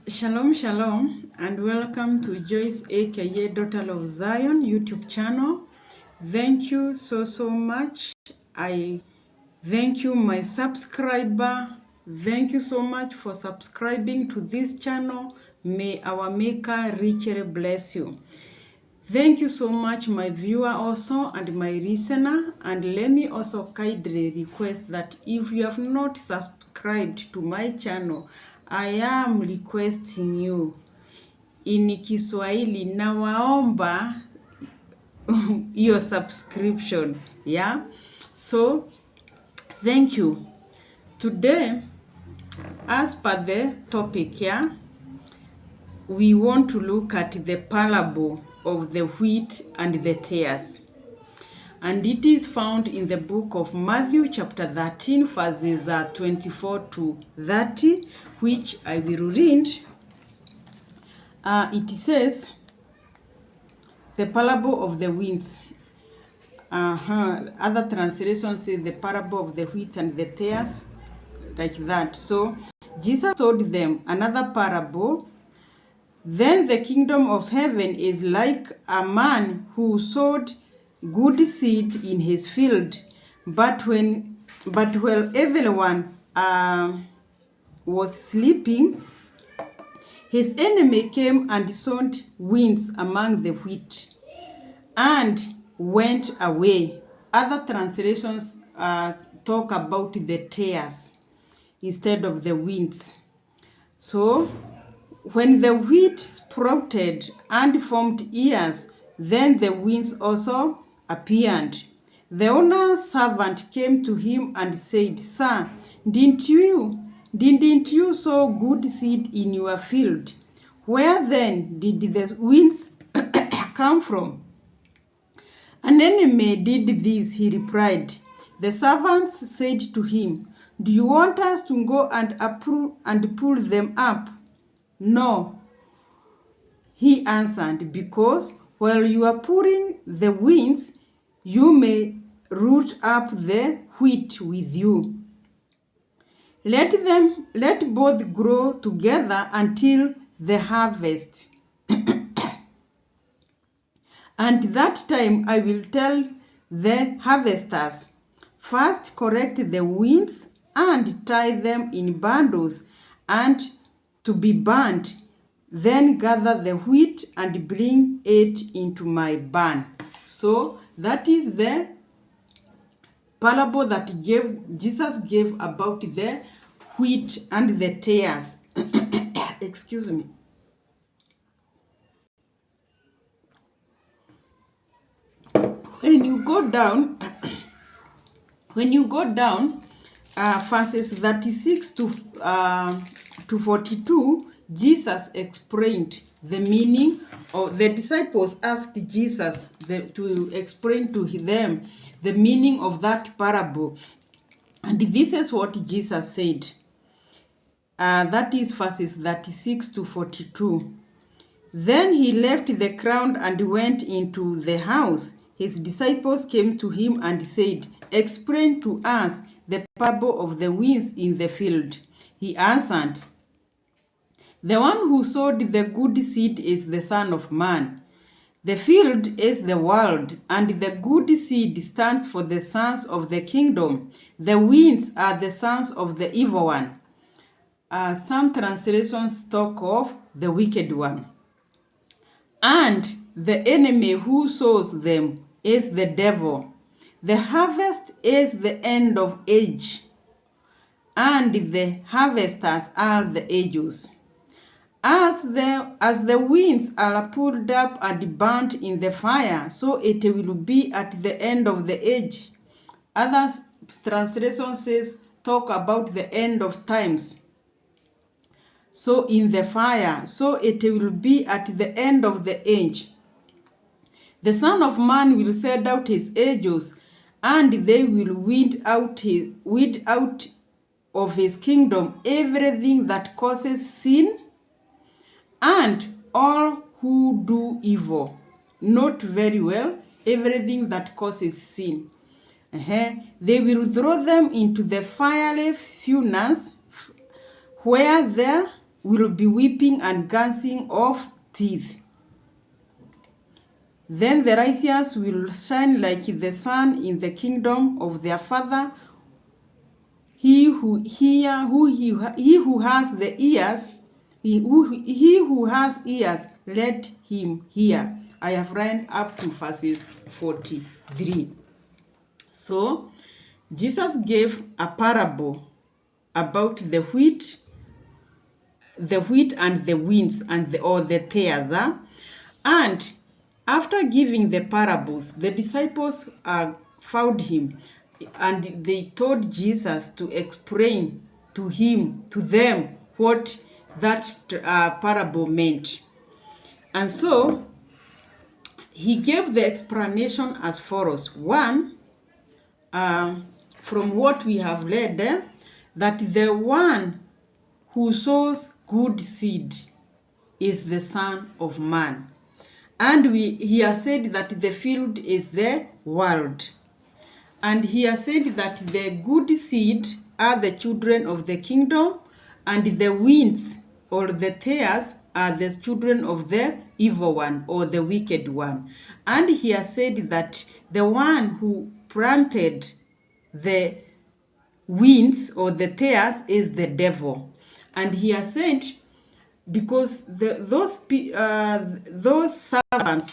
Shalom, shalom, and welcome to Joyce aka Daughter of Zion YouTube channel. Thank you so much. I thank you, my subscriber. Thank you so much for subscribing to this channel. May our Maker richly bless you. Thank you so much, my viewer also and my listener. And let me also kindly request that if you have not subscribed to my channel, I am requesting you in Kiswahili, nawaomba your subscription. Yeah. So thank you. Today, as per the topic, yeah, we want to look at the parable of the wheat and the tares. And it is found in the book of Matthew chapter 13 verses 24 to 30, which I will read. It says, the parable of the winds. Other translations say the parable of the wheat and the tares, like that. So Jesus told them another parable. Then the kingdom of heaven is like a man who sowed good seed in his field, but while everyone was sleeping, his enemy came and sowed weeds among the wheat and went away. Other translations talk about the tares instead of the weeds. So when the wheat sprouted and formed ears, then the winds also appeared. The owner's servant came to him and said, Sir, didn't you sow good seed in your field? Where then did the winds come from? An enemy did this, he replied. The servants said to him, Do you want us to go and pull them up? No, he answered, because while you are pulling the winds, you may root up the wheat with you. Let both grow together until the harvest. And that time I will tell the harvesters, first correct the winds and tie them in bundles and to be burnt, then gather the wheat and bring it into my barn. So that is the parable that Jesus gave about the wheat and the tares. Excuse me. When you go down, verses 36 to 42, Jesus explained the meaning of the disciples asked Jesus to explain to them the meaning of that parable. And this is what Jesus said. That is verses 36 to 42. Then he left the crowd and went into the house. His disciples came to him and said, Explain to us the parable of the winds in the field. He answered, The one who sowed the good seed is the Son of Man. The field is the world, and the good seed stands for the sons of the kingdom. The winds are the sons of the evil one. Some translations talk of the wicked one. And the enemy who sows them is the devil. The harvest is the end of age, and the harvesters are the angels. As the winds are pulled up and burnt in the fire, so it will be at the end of the age. Other translations talk about the end of times. So in the fire, so it will be at the end of the age. The Son of Man will send out his angels, and they will weed out of his kingdom everything that causes sin and all who do evil. Note very well, everything that causes sin. They will throw them into the fiery furnace, where their will be weeping and gnashing of teeth. Then the righteous will shine like the sun in the kingdom of their Father. He who has the ears, he who has ears, let him hear. I have read up to verses 43. So Jesus gave a parable about the wheat and the winds and the tares. And after giving the parables, the disciples found him, and they told Jesus to explain to them what that parable meant. And so he gave the explanation as follows. One, from what we have read, that the one who sows good seed is the Son of Man. And he has said that the field is the world. And he has said that the good seed are the children of the kingdom, and the winds or the tares are the children of the evil one or the wicked one. And he has said that the one who planted the winds or the tares is the devil. And he has said, because those servants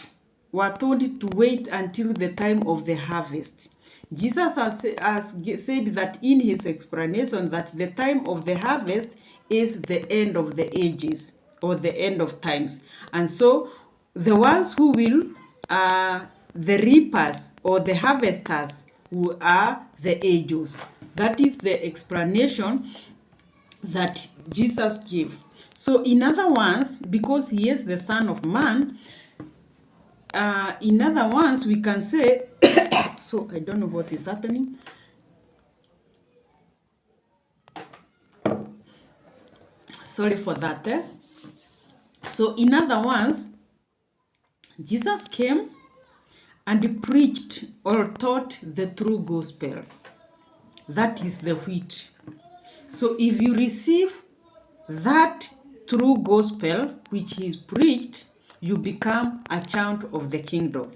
were told to wait until the time of the harvest. Jesus has said that in his explanation that the time of the harvest is the end of the ages or the end of times. And so the ones who will the reapers or the harvesters who are the angels. That is the explanation that Jesus gave. So in other words, because he is the Son of Man, in other words, we can say, so I don't know what is happening. Sorry for that. So in other words, Jesus came and preached or taught the true gospel. That is the wheat. So if you receive that true gospel which is preached, you become a child of the kingdom.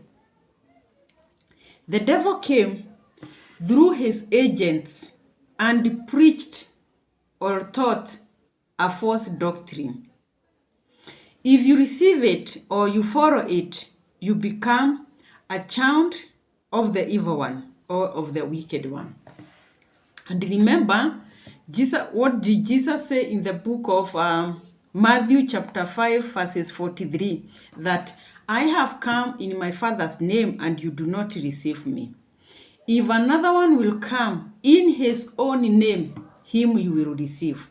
The devil came through his agents and preached or taught a false doctrine. If you receive it or you follow it, you become a child of the evil one or of the wicked one. And remember, what did Jesus say in the book of Matthew chapter 5 verses 43? That I have come in my Father's name and you do not receive me. If another one will come in his own name, him you will receive.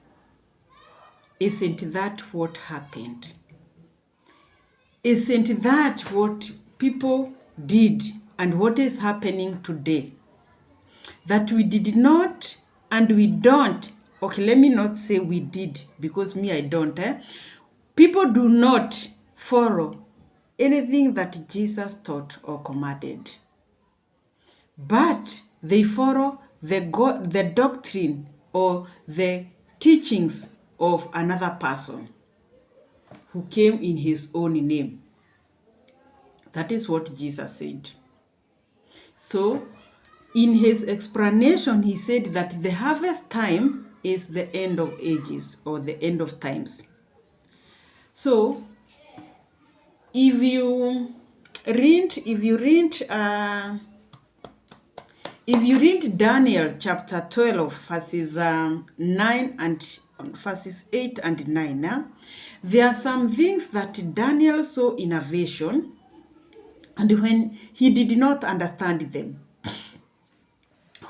Isn't that what happened? Isn't that what people did and what is happening today? That we did not and we don't. Okay, let me not say we did, because me, I don't. People do not follow anything that Jesus taught or commanded. But they follow the doctrine or the teachings of another person who came in his own name. That is what Jesus said. So, in his explanation, he said that the harvest time is the end of ages or the end of times. So, if you read Daniel chapter 12 verses 9 and verses 8 and 9, there are some things that Daniel saw in a vision, and when he did not understand them.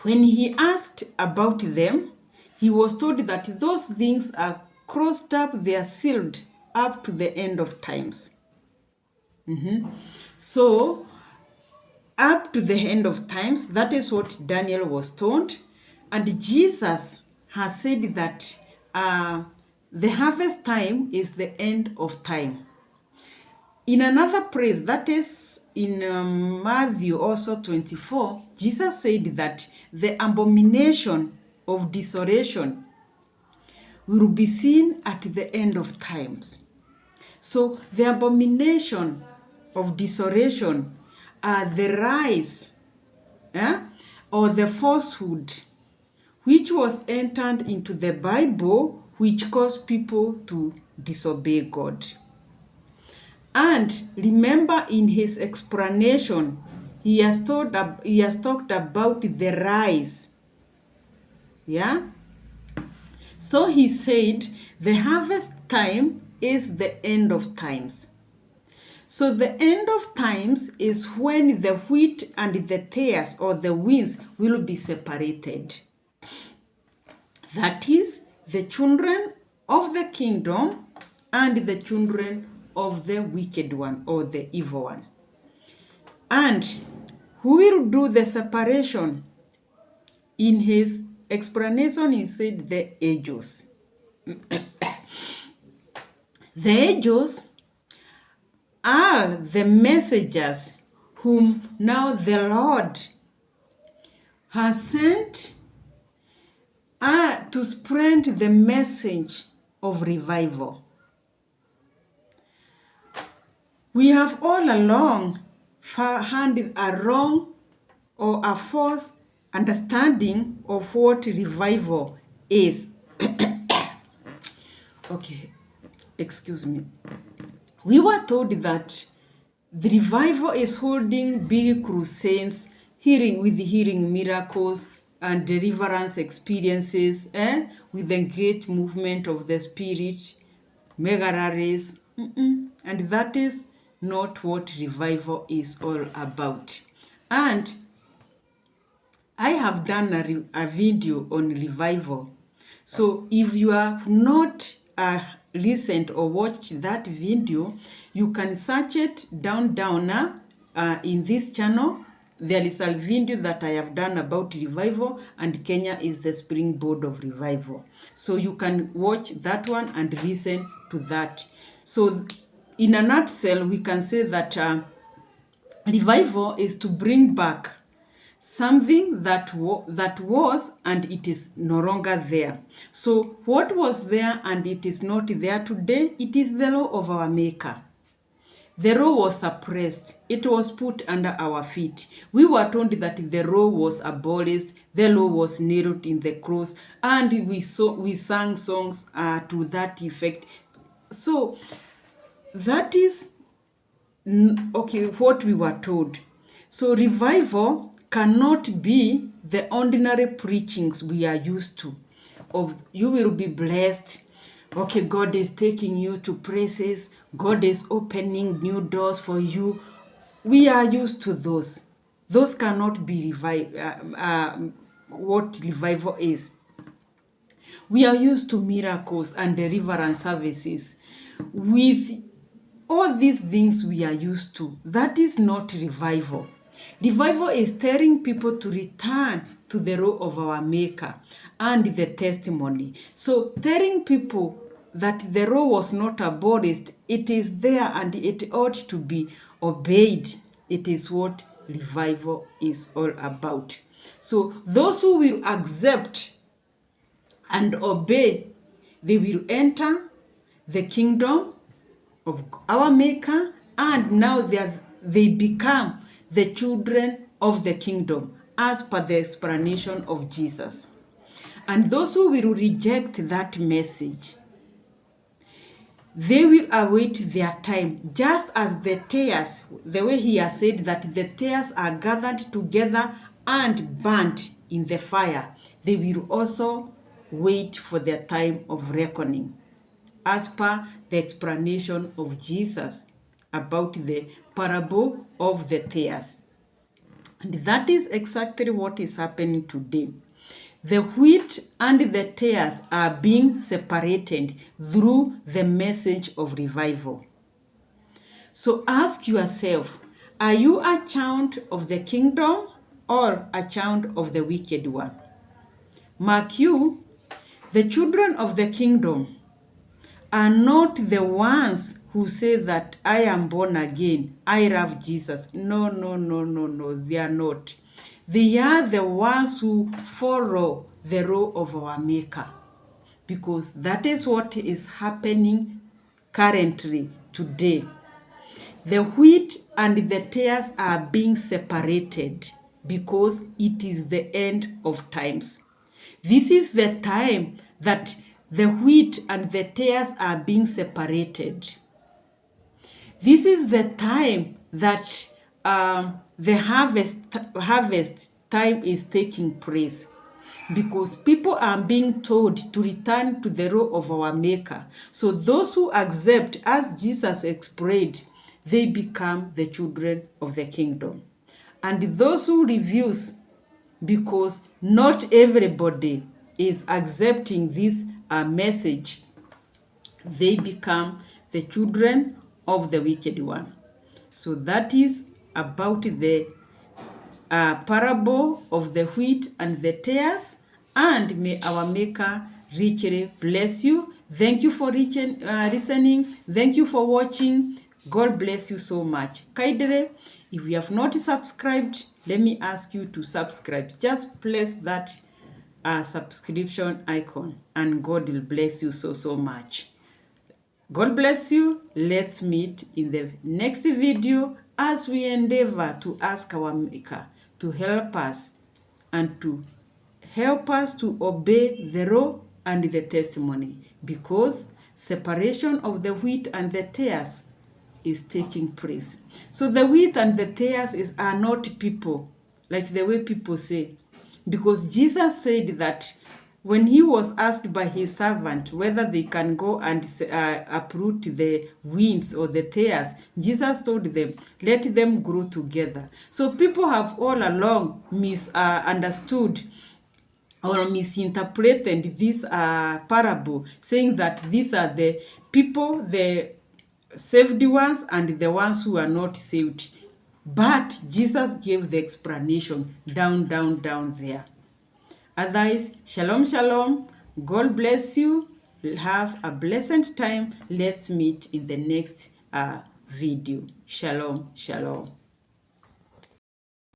When he asked about them, he was told that those things are crossed up, they are sealed up to the end of times. So, up to the end of times, that is what Daniel was told. And Jesus has said that the harvest time is the end of time. In another place, that is in Matthew also 24, Jesus said that the abomination of desolation will be seen at the end of times. So the abomination of desolation are the rise or the falsehood which was entered into the Bible, which caused people to disobey God. And remember, in his explanation, he has talked about the rise. Yeah? So he said the harvest time is the end of times. So the end of times is when the wheat and the tares or the winds will be separated. That is, the children of the kingdom and the children of the wicked one or the evil one. And who will do the separation? In his explanation, he said the angels. The angels are the messengers whom now the Lord has sent to spread the message of revival. We have all along had a wrong or a false understanding of what revival is. Okay, excuse me. We were told that the revival is holding big crusades, healing miracles and deliverance experiences, with the great movement of the Spirit, mega rallies, and that is not what revival is all about. And I have done a video on revival. So if you have not listened or watched that video, you can search it down in this channel. There is a video that I have done about revival, and Kenya is the springboard of revival. So you can watch that one and listen to that. So in a nutshell, we can say that revival is to bring back something that was and it is no longer there. So what was there and it is not there today, it is the law of our Maker. The law was suppressed. It was put under our feet. We were told that the law was abolished. The law was nailed in the cross, and we sang songs to that effect. So that is what we were told. So revival cannot be the ordinary preachings we are used to. Of you will be blessed. Okay, God is taking you to places. God is opening new doors for you. We are used to those. Those cannot be what revival is. We are used to miracles and deliverance services. With all these things we are used to, that is not revival. Revival is telling people to return to the law of our Maker and the testimony. So telling people that the law was not abolished, it is there and it ought to be obeyed. It is what revival is all about. So those who will accept and obey, they will enter the kingdom of our Maker, and now they become the children of the kingdom as per the explanation of Jesus. And those who will reject that message, they will await their time, just as the tares, the way he has said that the tares are gathered together and burnt in the fire. They will also wait for their time of reckoning, as per the explanation of Jesus about the parable of the tares. And that is exactly what is happening today. The wheat and the tares are being separated through the message of revival. So ask yourself, are you a child of the kingdom or a child of the wicked one? Mark you, the children of the kingdom are not the ones who say that I am born again, I love Jesus. No, they are not. They are the ones who follow the law of our Maker. because that is what is happening currently today. The wheat and the tares are being separated because it is the end of times. This is the time that the wheat and the tares are being separated. This is the time that the harvest time is taking place, because people are being told to return to the law of our Maker. So those who accept, as Jesus explained, they become the children of the kingdom. And those who refuse, because not everybody is accepting this message, they become the children of the wicked one. So that is about the parable of the wheat and the tares, and may our Maker richly bless you. Thank you for listening. Thank you for watching. God bless you so much. Kindly, if you have not subscribed, let me ask you to subscribe. Just press that subscription icon, and God will bless you so much. God bless you. Let's meet in the next video as we endeavor to ask our Maker to help us and to help us to obey the law and the testimony, because separation of the wheat and the tares is taking place. So the wheat and the tares are not people, like the way people say, because Jesus said that when he was asked by his servant whether they can go and uproot the weeds or the tares, Jesus told them, let them grow together. So people have all along misunderstood or misinterpreted this parable, saying that these are the people, the saved ones and the ones who are not saved. But Jesus gave the explanation down there. Otherwise, shalom, shalom. God bless you. Have a blessed time. Let's meet in the next video. Shalom, shalom.